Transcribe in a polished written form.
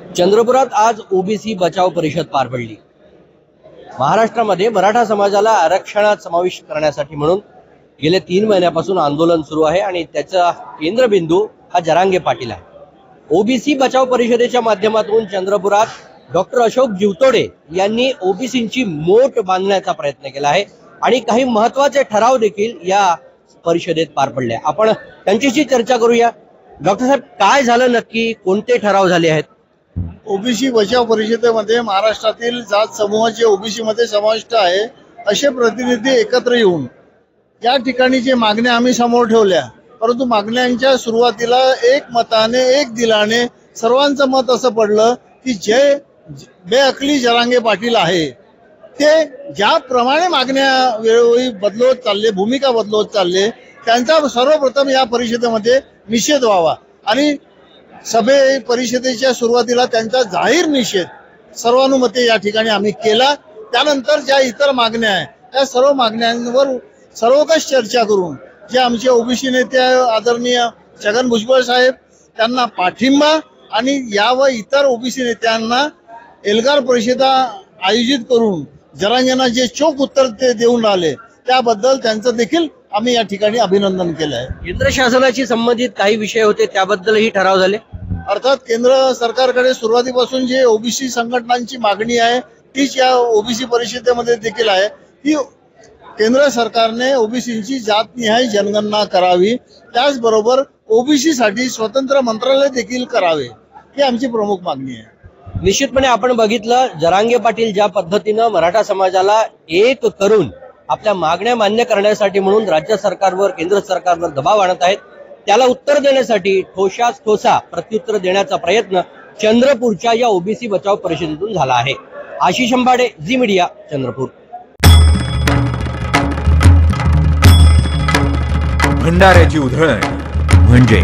चंद्रपुरात आज ओबीसी बचाव परिषद पार पडली। महाराष्ट्रामध्ये मराठा समाजाला आरक्षणात समाविष्ट करण्यासाठी म्हणून गेले 3 महिन्यापासून आंदोलन सुरू आहे आणि त्याचा केंद्रबिंदू हा जरांगे पाटील आहे। ओबीसी बचाव परिषदेच्या माध्यमातून चंद्रपुरात डॉक्टर अशोक जीवतोडे यांनी ओबीसींची मोट बांधण्याचा प्रयत्न केला आहे आणि काही महत्त्वाचे ठराव देखील या परिषदेत पार पडले। आपण त्यांच्याशी चर्चा करूया। डॉक्टर साहेब, काय झालं नक्की, कोणते ठराव झाले आहेत? ओबीसी बचाव परिषदेमध्ये महाराष्ट्रातील जात समूहाचे ओबीसी मध्ये समाविष्ट आहे असे प्रतिनिधी एकत्र येऊन या ठिकाणी जे मागण्या आम्ही समोर ठेवल्या, परंतु मागण्यांच्या सुरुवातीला एक मताने एक दिलाने सर्वांचं मत असं पडलं की जे बेअकली जरांगे पाटील आहे ते ज्याप्रमाणे मागण्या वेळोवेळी बदलवत चालले, भूमिका बदलवत चालले, त्यांचा सर्वप्रथम या परिषदेमध्ये निषेध व्हावा आणि परिषदेच्या सुरुवातीला त्यांचा जाहीर निषेध सर्वानुमते या ठिकाणी आम्ही केला। त्यानंतर ज्या इतर मागण्या आहेत त्या सर्व मागण्यांवर सर्वकष चर्चा करून जे आमचे ओबीसी नेते आदरणीय छगन भुजबळ साहेब त्यांना पाठिंबा आणि या व इतर ओबीसी नेत्यांना एल्गार परिषदा आयोजित करून जरांगेंना जे चोख उत्तर ते देऊन राहिले त्याबद्दल त्यांचं देखील आम्ही या ठिकाणी अभिनंदन केलं आहे। केंद्र शासनाशी संबंधित काही विषय होते त्याबद्दलही ठराव झाले। अर्थात केंद्र सरकारकडे सुरुवातीपासून जे ओबीसी संघटनांची मागणी आहे तीच या ओबीसी परिषदेमध्ये देखील आहे की केंद्र सरकारने ओबीसींची जातनिहाय जनगणना करावी, त्याचबरोबर ओबीसी साठी स्वतंत्र मंत्रालय देखील करावे, ही आमची प्रमुख मागणी आहे। निश्चितपणे आपण बघितलं जरांगे पाटील ज्या पद्धतीनं मराठा समाजाला एक करून आपल्या मागण्या मान्य करण्यासाठी म्हणून राज्य सरकारवर केंद्र सरकारवर दबाव आणत आहेत, त्याला उत्तर देण्यासाठी ठोसास ठोसा प्रत्युत्तर देण्याचा प्रयत्न चंद्रपूरच्या या ओबीसी बचाव परिषदेतून झाला आहे। आशिष अंबाडे, झी मीडिया, चंद्रपूर। भंडाऱ्याची उधळण म्हणजे